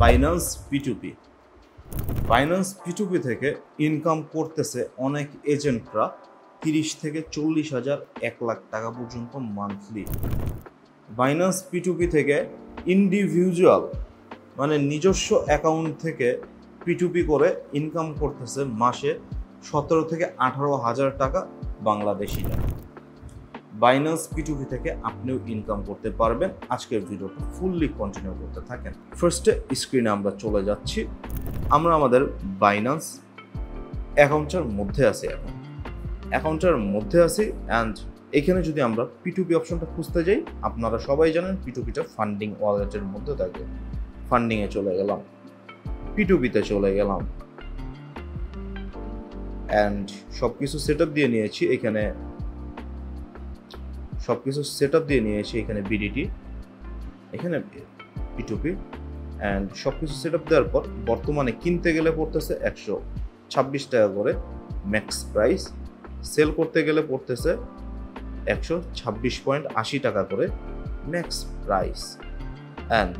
Binance P2P Binance P2P থেকে income করতেছে অনেক এজেন্টরা 30 থেকে 40,000 1 লাখ টাকা পর্যন্ত মান্থলি। বাইন্যান্স P2P থেকে ইন্ডিভিজুয়াল মানে নিজস্ব অ্যাকাউন্ট থেকে P2P করে ইনকাম করতেছে মাসে 17 থেকে 18,000 টাকা বাংলাদেশি টাকা। বাইন্যান্স P2P থেকে আপনিও ইনকাম করতে পারবেন। আজকের ভিডিওটা ফুললি কন্টিনিউ করতে থাকেন। ফার্স্টে স্ক্রিনে আমরা চলে যাচ্ছি। আমরা আমাদের বাইন্যান্স অ্যাকাউন্টের মধ্যে আছি, এখন অ্যাকাউন্টের মধ্যে আছি অ্যান্ড এখানে যদি আমরা P2P অপশনটা খুঁজতে যাই, আপনারা সবাই জানেন P2Pটা ফান্ডিং ওয়ালেটের মধ্যে থাকে। ফান্ডিংয়ে চলে গেলাম, P2Pতে চলে গেলাম অ্যান্ড সব কিছু সেট আপ দিয়ে নিয়েছি। এখানে সব কিছু সেট আপ দিয়ে নিয়েছি, এখানে BDT, এখানে P2P অ্যান্ড সব কিছু সেট আপ দেওয়ার পর বর্তমানে কিনতে গেলে পড়তেছে 126 টাকা করে ম্যাক্স প্রাইস, সেল করতে গেলে পড়তেছে 126.80 টাকা করে ম্যাক্স প্রাইস। অ্যান্ড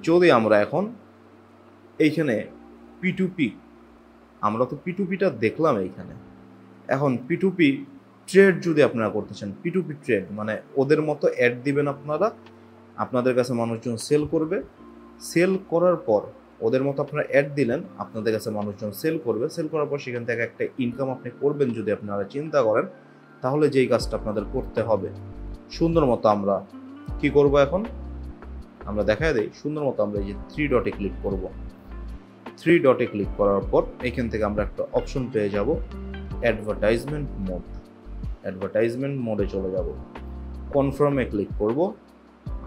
যদি আমরা এখন এইখানে P2P, আমরা তো P2Pটা দেখলাম এইখানে, এখন P2P ট্রেড যদি আপনারা করতে চান, P2P ট্রেড মানে ওদের মতো অ্যাড দিবেন আপনারা, আপনাদের কাছে মানুষজন সেল করবে, সেল করার পর ওদের মতো আপনারা অ্যাড দিলেন, আপনাদের কাছে মানুষজন সেল করবে, সেল করার পর সেখান থেকে একটা ইনকাম আপনি করবেন যদি আপনারা চিন্তা করেন, তাহলে যেই কাজটা আপনাদের করতে হবে সুন্দর মতো আমরা কি করব, এখন আমরা দেখায় দিই। সুন্দর মতো আমরা এই যে 3 ডটে ক্লিক করব। 3 ডটে ক্লিক করার পর এখান থেকে আমরা একটা অপশন পেয়ে যাব অ্যাডভার্টাইজমেন্ট মোড। অ্যাডভার্টাইজমেন্ট মোডে চলে যাব, কনফার্মে ক্লিক করব।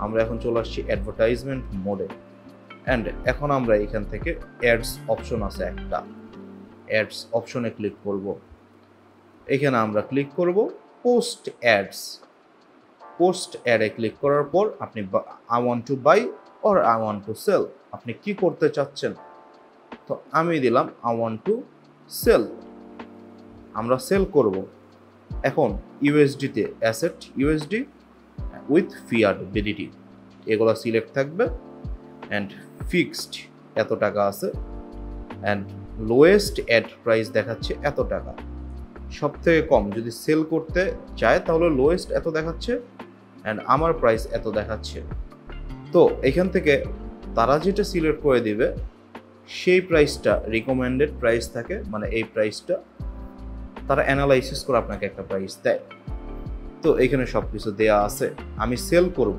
আমরা এখন চলে আসছি অ্যাডভার্টাইজমেন্ট মোডে অ্যান্ড এখন আমরা এখান থেকে অ্যাডস অপশন আছে একটা, অ্যাডস অপশনে ক্লিক করব। এখানে আমরা ক্লিক করব পোস্ট অ্যাডস। পোস্ট অ্যাডে ক্লিক করার পর আপনি I want to buy or I want to sell, আপনি কি করতে চাচ্ছেন, তো আমি দিলাম আই ওয়ান্ট টু সেল, আমরা সেল করব। এখন ইউএসডিতে asset USD with fiat BDT এগুলো সিলেক্ট থাকবে অ্যান্ড ফিক্সড এত টাকা আছে অ্যান্ড লোয়েস্ট অ্যাড প্রাইস দেখাচ্ছে এত টাকা। সব থেকে কম যদি সেল করতে চায় তাহলে লোয়েস্ট এত দেখাচ্ছে অ্যান্ড আমার প্রাইস এত দেখাচ্ছে। তো এখান থেকে তারা যেটা সিলেক্ট করে দিবে সেই প্রাইসটা রিকমেন্ডেড প্রাইস থাকে, মানে এই প্রাইসটা তারা অ্যানালাইসিস করে আপনাকে একটা প্রাইস দেয়। তো এখানে সব কিছু দেওয়া আছে। আমি সেল করব,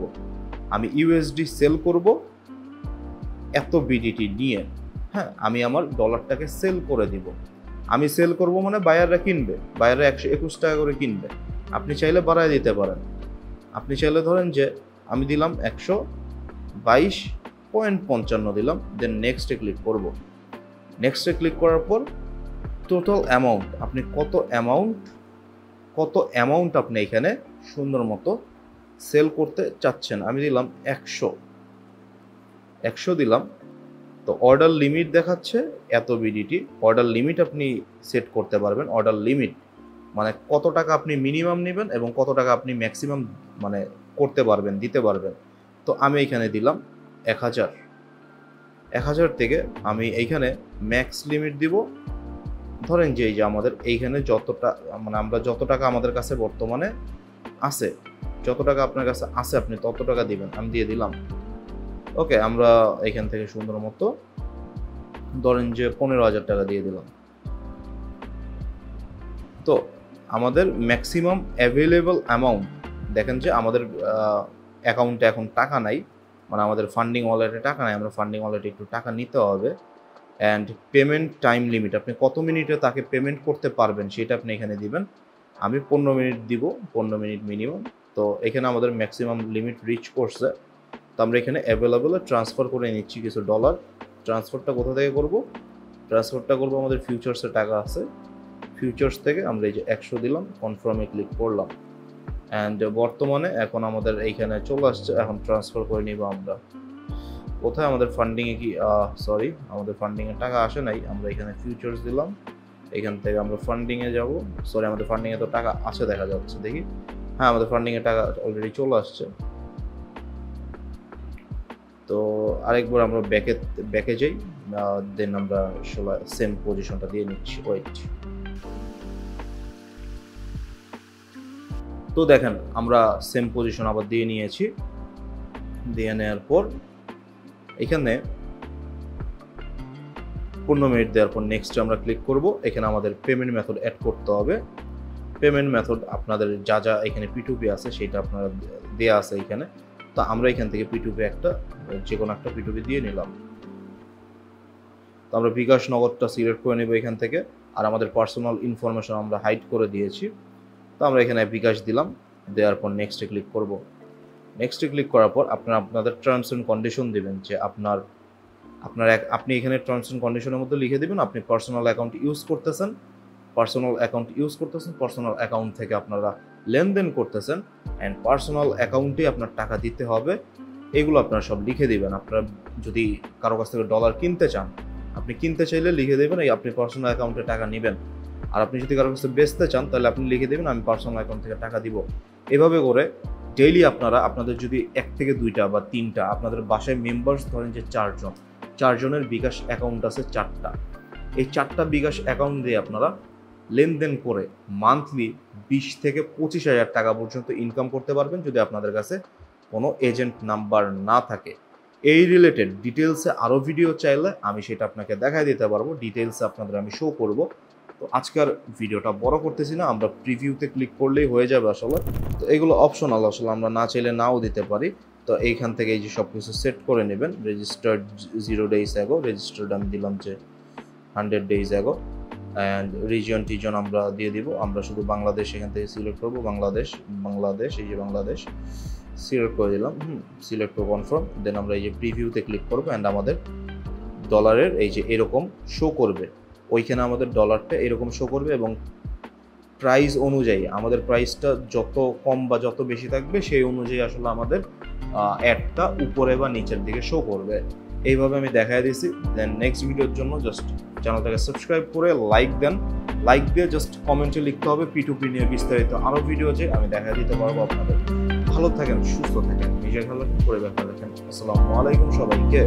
আমি ইউএসডি সেল করব এত BDT নিয়ে, হ্যাঁ আমি আমার ডলারটাকে সেল করে দিব। আমি সেল করব মানে বায়াররা কিনবে, বায়াররা 121 টাকা করে কিনবে। আপনি চাইলে বাড়ায় দিতে পারেন, আপনি চাইলে ধরেন যে আমি দিলাম 122.55 দিলাম, দেন নেক্সটে ক্লিক করব। নেক্সটে ক্লিক করার পর টোটাল অ্যামাউন্ট, আপনি কত অ্যামাউন্ট আপনি এখানে সুন্দর মতো সেল করতে চাচ্ছেন, আমি দিলাম 100 দিলাম। তো অর্ডার লিমিট দেখাচ্ছে এত BDT, অর্ডার লিমিট আপনি সেট করতে পারবেন। অর্ডার লিমিট মানে কত টাকা আপনি মিনিমাম নেবেন এবং কত টাকা আপনি ম্যাক্সিমাম মানে করতে পারবেন, দিতে পারবেন। তো আমি এখানে দিলাম 1000 থেকে আমি এইখানে ম্যাক্স লিমিট দিব। ধরেন যে এই যে আমাদের এইখানে যতটা মানে আমরা যত টাকা আমাদের কাছে বর্তমানে আছে, যত টাকা আপনার কাছে আছে আপনি তত টাকা দিবেন, আমি দিয়ে দিলাম। ওকে, আমরা এখান থেকে সুন্দর মতো ধরেন যে 15,000 টাকা দিয়ে দিলাম। তো আমাদের ম্যাক্সিমাম অ্যাভেলেবল অ্যামাউন্ট দেখেন যে আমাদের অ্যাকাউন্টে এখন টাকা নাই, মানে আমাদের ফান্ডিং ওয়ালেটে টাকা নাই, আমরা ফান্ডিং ওয়ালেটে একটু টাকা নিতে হবে। অ্যান্ড পেমেন্ট টাইম লিমিট, আপনি কত মিনিটে তাকে পেমেন্ট করতে পারবেন সেটা আপনি এখানে দিবেন। আমি 15 মিনিট দিব, 15 মিনিট মিনিমাম। তো এখানে আমাদের ম্যাক্সিমাম লিমিট রিচ করছে, তো আমরা এখানে অ্যাভেলেবলে ট্রান্সফার করে নিচ্ছি কিছু ডলার। ট্রান্সফারটা কোথা থেকে করব, ট্রান্সফারটা করবো আমাদের ফিউচার্সে টাকা আছে, ফিউচার্স থেকে আমরা এই যে 100 দিলাম, কনফার্মে ক্লিক করলাম অ্যান্ড বর্তমানে এখন আমাদের এইখানে চলে আসছে। এখন ট্রান্সফার করে নিব আমরা কোথায়, আমাদের ফান্ডিংয়ে কি সরি আমাদের ফান্ডিংয়ে টাকা আসে নাই, আমরা এখানে ফিউচার্স দিলাম, এখান থেকে আমরা ফান্ডিংয়ে যাব। সরি আমাদের ফান্ডিংয়ে তো টাকা আছে দেখা যাচ্ছে, দেখি হ্যাঁ আমাদের ফান্ডিংয়ে টাকা অলরেডি চলে আসছে। তো আরেকবার আমরা ব্যাকে যাই, দেন আমরা সেম পজিশনটা দিয়ে নিচ্ছি। ওয়েট, তো দেখেন আমরা সেম পজিশন আবার দিয়ে নিয়েছি। দিয়ে নেওয়ার পর এখানে 15 মিনিট দেওয়ার পর নেক্সট আমরা ক্লিক করব। এখানে আমাদের পেমেন্ট মেথড অ্যাড করতে হবে। পেমেন্ট মেথড আপনাদের যা যা এখানে P2P আছে সেটা আপনারা দেয়া আছে এখানে। তো আমরা এখান থেকে P2P যে কোনো একটা P2P দিয়ে নিলাম। তো আমরা বিকাশ নগদটা সিলেক্ট করে নেব এখান থেকে। আর আমাদের পার্সোনাল ইনফরমেশন আমরা হাইড করে দিয়েছি। তো আমরা এখানে বিকাশ দিলাম, দেওয়ার পর নেক্সটে ক্লিক করব। নেক্সটে ক্লিক করার পর আপনাদের টার্মস অ্যান্ড কন্ডিশন দেবেন যে আপনি এখানে টার্মস অ্যান্ড কন্ডিশনের মধ্যে লিখে দেবেন আপনি পার্সোনাল অ্যাকাউন্ট ইউজ করতেছেন, পার্সোনাল অ্যাকাউন্ট থেকে আপনারা লেনদেন করতেছেন, অ্যান্ড পার্সোনাল অ্যাকাউন্টে আপনার টাকা দিতে হবে। এগুলো আপনারা সব লিখে দিবেন। আপনারা যদি কারো কাছ থেকে ডলার কিনতে চান, আপনি কিনতে চাইলে লিখে দেবেন এই আপনি পার্সোনাল অ্যাকাউন্টে টাকা নেবেন। আর আপনি যদি কারো কাছ থেকে বেচতে চান তাহলে আপনি লিখে দেবেন আমি পার্সোনাল অ্যাকাউন্ট থেকে টাকা দিব। এভাবে করে ডেইলি আপনাদের যদি 1 থেকে 2টা বা 3টা আপনাদের বাসায় মেম্বার্স ধরেন যে 4 জনের বিকাশ অ্যাকাউন্ট আছে 4টা, এই 4টা বিকাশ অ্যাকাউন্ট দিয়ে আপনারা লেনদেন করে মান্থলি 20 থেকে 25,000 টাকা পর্যন্ত ইনকাম করতে পারবেন যদি আপনাদের কাছে কোনো এজেন্ট নাম্বার না থাকে। এই রিলেটেড ডিটেলসে আরও ভিডিও চাইলে আমি সেটা আপনাকে দেখাই দিতে পারবো, ডিটেলসে আপনাদের আমি শো করব। তো আজকের ভিডিওটা বড় করতেছি না, আমরা প্রিভিউতে ক্লিক করলেই হয়ে যাবে আসলে। তো এগুলো অপশনাল, আসলে আমরা না চাইলে নাও দিতে পারি। তো এইখান থেকে এই যে সব কিছু সেট করে নেবেন। রেজিস্টার্ড 0 days ago, রেজিস্টার্ড আমি দিলাম যে 100 days ago, অ্যান্ড রিজন আমরা দিয়ে দিব। আমরা শুধু বাংলাদেশ এখান থেকে সিলেক্ট করবো, বাংলাদেশ, এই যে বাংলাদেশ সিলেক্ট করে দিলাম। Select to confirm. দেন আমরা এই যে প্রিভিউতে ক্লিক করবো, অ্যান্ড আমাদের ডলারের এই যে এরকম শো করবে, ওইখানে আমাদের ডলারটা এরকম শো করবে, এবং প্রাইস অনুযায়ী আমাদের প্রাইসটা যত কম বা যত বেশি থাকবে সেই অনুযায়ী আসলে আমাদের অ্যাডটা উপরে বা নিচের দিকে শো করবে। এইভাবে আমি দেখাই দিয়েছি। দেন নেক্সট ভিডিওর জন্য জাস্ট চ্যানেলটাকে সাবস্ক্রাইব করে লাইক দেন। লাইক দিয়ে জাস্ট কমেন্টে লিখতে হবে P2P নিয়ে বিস্তারিত আরও ভিডিও যে আমি দেখাই দিতে পারবো আপনাদের। ভালো থাকেন, সুস্থ থাকেন, নিজের খেয়াল রাখেন, পরিবার খেয়াল রাখেন। আসসালামু আলাইকুম সবাইকে।